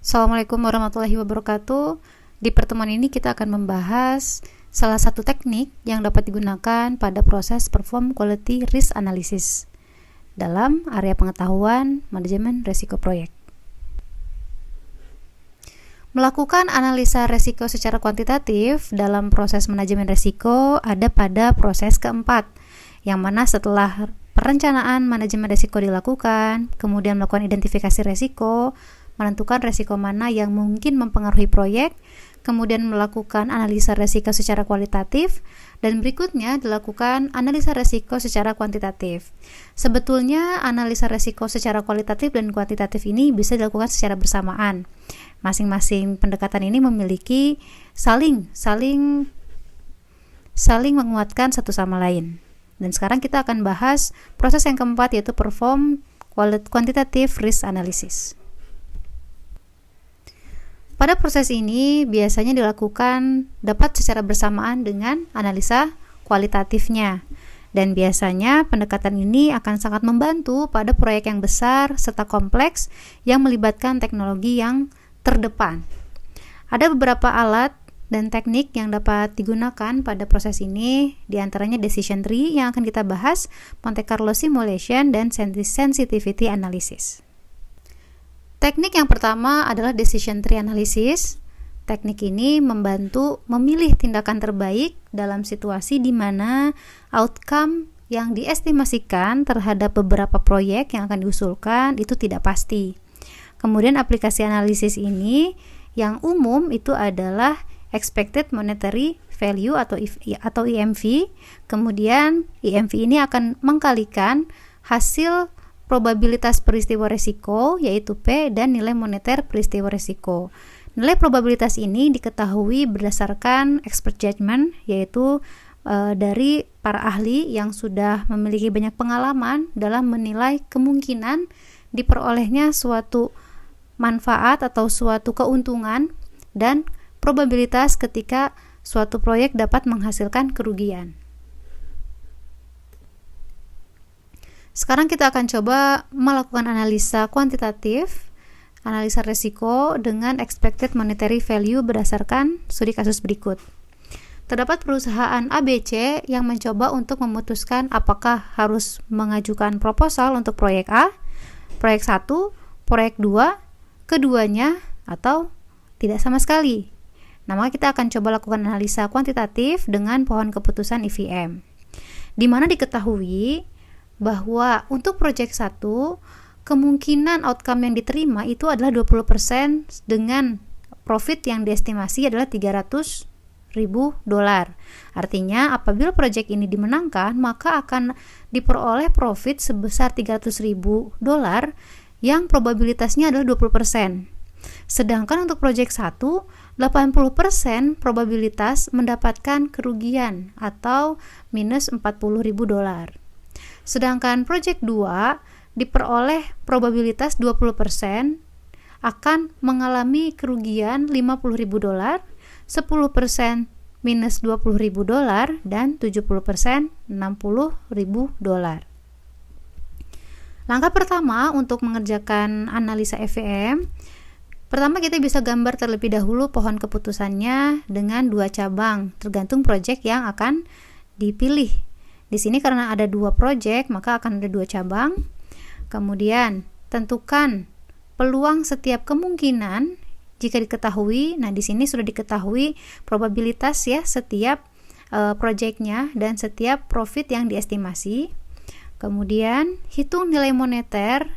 Assalamualaikum warahmatullahi wabarakatuh. Di pertemuan ini kita akan membahas salah satu teknik yang dapat digunakan pada proses perform quality risk analysis dalam area pengetahuan manajemen risiko proyek. Melakukan analisa risiko secara kuantitatif dalam proses manajemen risiko ada pada proses keempat, yang mana setelah perencanaan manajemen risiko dilakukan, kemudian melakukan identifikasi risiko, menentukan risiko mana yang mungkin mempengaruhi proyek, kemudian melakukan analisa risiko secara kualitatif, dan berikutnya dilakukan analisa risiko secara kuantitatif. Sebetulnya analisa risiko secara kualitatif dan kuantitatif ini bisa dilakukan secara bersamaan. Masing-masing pendekatan ini memiliki saling menguatkan satu sama lain. Dan sekarang kita akan bahas proses yang keempat, yaitu perform quantitative risk analysis. Pada proses ini biasanya dilakukan dapat secara bersamaan dengan analisa kualitatifnya. Dan biasanya pendekatan ini akan sangat membantu pada proyek yang besar serta kompleks yang melibatkan teknologi yang terdepan. Ada beberapa alat dan teknik yang dapat digunakan pada proses ini, diantaranya decision tree yang akan kita bahas, Monte Carlo simulation, dan sensitivity analysis. Teknik yang pertama adalah decision tree analysis. Teknik ini membantu memilih tindakan terbaik dalam situasi di mana outcome yang diestimasikan terhadap beberapa proyek yang akan diusulkan itu tidak pasti. Kemudian aplikasi analisis ini yang umum itu adalah expected monetary value atau EMV. Kemudian EMV ini akan mengkalikan hasil probabilitas peristiwa risiko, yaitu P, dan nilai moneter peristiwa risiko. Nilai probabilitas ini diketahui berdasarkan expert judgment, yaitu dari para ahli yang sudah memiliki banyak pengalaman dalam menilai kemungkinan diperolehnya suatu manfaat atau suatu keuntungan dan probabilitas ketika suatu proyek dapat menghasilkan kerugian. Sekarang kita akan coba melakukan analisa kuantitatif, analisa risiko dengan expected monetary value berdasarkan studi kasus berikut. Terdapat perusahaan ABC yang mencoba untuk memutuskan apakah harus mengajukan proposal untuk proyek A, proyek 1, proyek 2, keduanya, atau tidak sama sekali. Nah, maka kita akan coba lakukan analisa kuantitatif dengan pohon keputusan EVM, di mana diketahui bahwa untuk proyek 1 kemungkinan outcome yang diterima itu adalah 20% dengan profit yang diestimasi adalah $300.000. Artinya apabila proyek ini dimenangkan maka akan diperoleh profit sebesar $300.000 yang probabilitasnya adalah 20%. Sedangkan untuk proyek 1 80% probabilitas mendapatkan kerugian atau minus $40.000. Sedangkan proyek 2 diperoleh probabilitas 20% akan mengalami kerugian $50.000, 10% minus $20.000, dan 70% $60.000. Langkah pertama untuk mengerjakan analisa EVM, pertama kita bisa gambar terlebih dahulu pohon keputusannya dengan 2 cabang, tergantung proyek yang akan dipilih. Di sini karena ada 2 proyek, maka akan ada 2 cabang. Kemudian tentukan peluang setiap kemungkinan jika diketahui. Nah, di sini sudah diketahui probabilitas ya setiap proyeknya dan setiap profit yang diestimasi. Kemudian hitung nilai moneter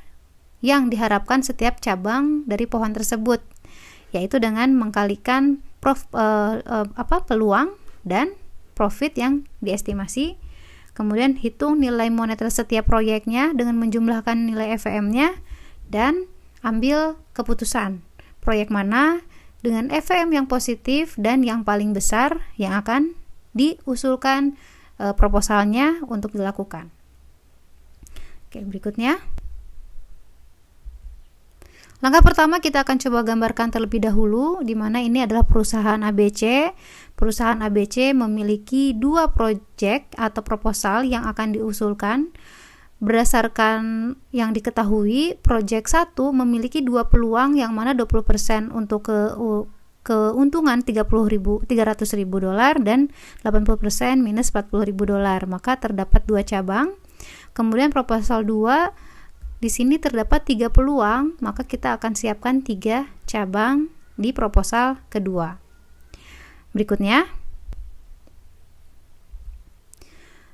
yang diharapkan setiap cabang dari pohon tersebut, yaitu dengan mengkalikan peluang dan profit yang diestimasi. Kemudian hitung nilai moneter setiap proyeknya dengan menjumlahkan nilai EVM-nya dan ambil keputusan proyek mana dengan EVM yang positif dan yang paling besar yang akan diusulkan proposalnya untuk dilakukan. Oke, berikutnya. Langkah pertama kita akan coba gambarkan terlebih dahulu, di mana ini adalah perusahaan ABC. Perusahaan ABC memiliki 2 proyek atau proposal yang akan diusulkan. berdasarkan yang diketahui, proyek 1 memiliki 2 peluang, yang mana 20% untuk keuntungan $300.000 dan 80% minus $40.000. Maka terdapat 2 cabang. Kemudian proposal 2, di sini terdapat 3 peluang, maka kita akan siapkan 3 cabang di proposal kedua. Berikutnya,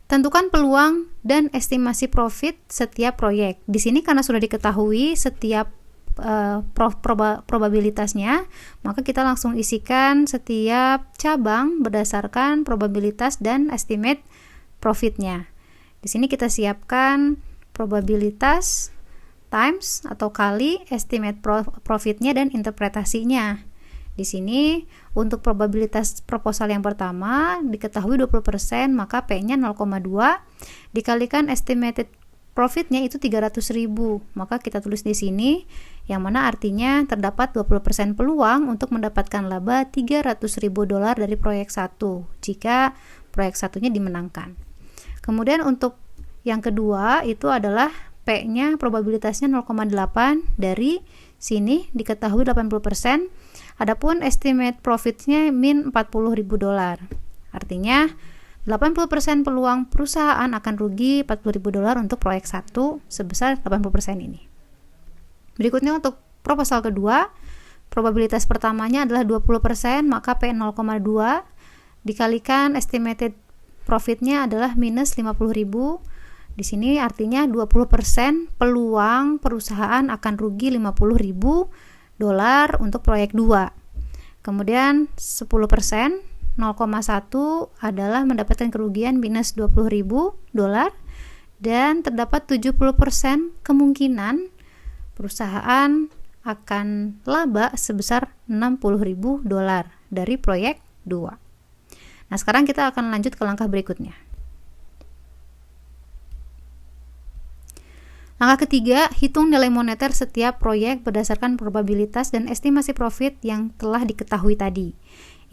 tentukan peluang dan estimasi profit setiap proyek. Di sini karena sudah diketahui setiap probabilitasnya, maka kita langsung isikan setiap cabang berdasarkan probabilitas dan estimate profitnya. Di sini kita siapkan probabilitas times atau kali estimate profitnya dan interpretasinya. Di sini untuk probabilitas proposal yang pertama diketahui 20%, maka P-nya 0,2 dikalikan estimated profitnya itu 300.000. Maka kita tulis di sini, yang mana artinya terdapat 20% peluang untuk mendapatkan laba $300.000 dari proyek 1 jika proyek satunya dimenangkan. Kemudian untuk yang kedua itu adalah P-nya probabilitasnya 0,8, dari sini diketahui 80%. Adapun estimate profitnya min $40.000. Artinya 80% peluang perusahaan akan rugi $40.000 untuk proyek 1 sebesar 80% ini. Berikutnya untuk proposal kedua, probabilitas pertamanya adalah 20%, maka P 0,2 dikalikan estimated profitnya adalah minus $50.000. Di sini artinya 20% peluang perusahaan akan rugi $50.000 untuk proyek 2. Kemudian 10%, 0,1 adalah mendapatkan kerugian minus $20.000, dan terdapat 70% kemungkinan perusahaan akan laba sebesar $60.000 dari proyek 2. Nah, sekarang kita akan lanjut ke langkah berikutnya. Langkah ketiga, hitung nilai moneter setiap proyek berdasarkan probabilitas dan estimasi profit yang telah diketahui tadi.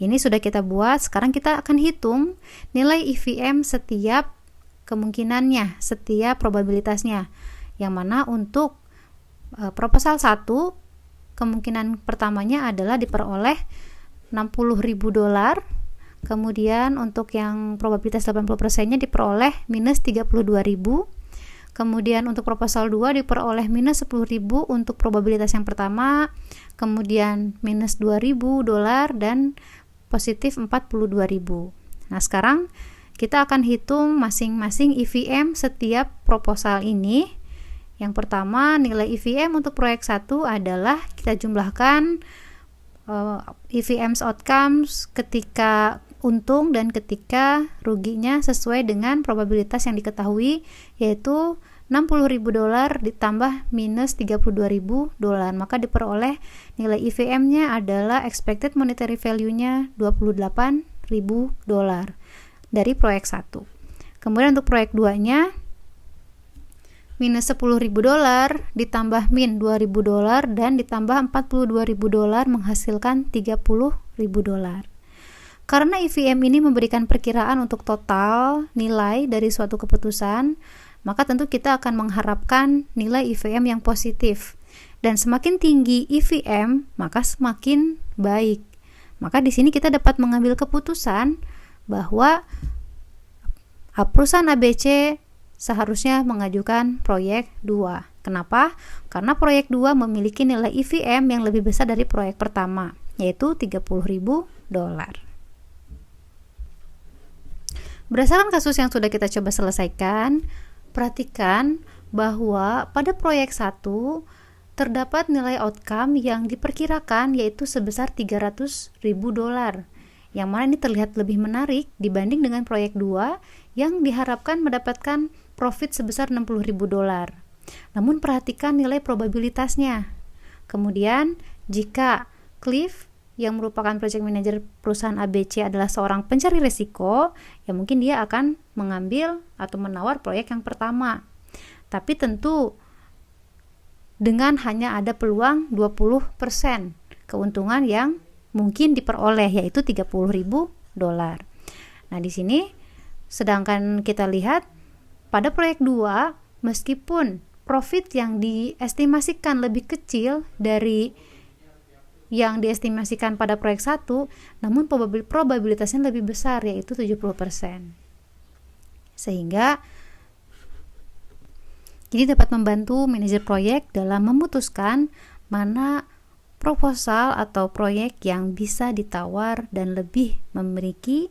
Ini sudah kita buat, sekarang kita akan hitung nilai EVM setiap kemungkinannya, setiap probabilitasnya. Yang mana untuk proposal 1, kemungkinan pertamanya adalah diperoleh $60.000. Kemudian untuk yang probabilitas 80%-nya diperoleh minus $32.000. Kemudian untuk proposal 2 diperoleh minus $10.000 untuk probabilitas yang pertama, kemudian minus $2.000 dan positif $42.000. Nah, sekarang kita akan hitung masing-masing EVM setiap proposal ini. Yang pertama, nilai EVM untuk proyek 1 adalah kita jumlahkan EVM outcomes ketika untung dan ketika ruginya sesuai dengan probabilitas yang diketahui, yaitu $60.000 ditambah minus $32.000, maka diperoleh nilai EVM-nya adalah expected monetary value-nya $28.000 dari proyek 1. Kemudian untuk proyek 2-nya minus $10.000 ditambah min $2.000 dan ditambah $42.000 menghasilkan $30.000. Karena EVM ini memberikan perkiraan untuk total nilai dari suatu keputusan, maka tentu kita akan mengharapkan nilai EVM yang positif. Dan semakin tinggi EVM, maka semakin baik. Maka di sini kita dapat mengambil keputusan bahwa perusahaan ABC seharusnya mengajukan proyek 2. Kenapa? Karena proyek 2 memiliki nilai EVM yang lebih besar dari proyek pertama, yaitu $30.000. Berdasarkan kasus yang sudah kita coba selesaikan, perhatikan bahwa pada proyek 1 terdapat nilai outcome yang diperkirakan yaitu sebesar $300.000, yang mana ini terlihat lebih menarik dibanding dengan proyek 2 yang diharapkan mendapatkan profit sebesar $60.000. Namun perhatikan nilai probabilitasnya. Kemudian jika Cliff yang merupakan project manager perusahaan ABC adalah seorang pencari risiko, ya mungkin dia akan mengambil atau menawar proyek yang pertama. Tapi tentu dengan hanya ada peluang 20% keuntungan yang mungkin diperoleh, yaitu $30.000. Nah, di sini sedangkan kita lihat pada proyek 2 meskipun profit yang diestimasikan lebih kecil dari yang diestimasikan pada proyek 1, namun probabilitasnya lebih besar, yaitu 70%. Sehingga ini dapat membantu manajer proyek dalam memutuskan mana proposal atau proyek yang bisa ditawar dan lebih memiliki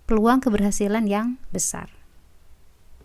peluang keberhasilan yang besar.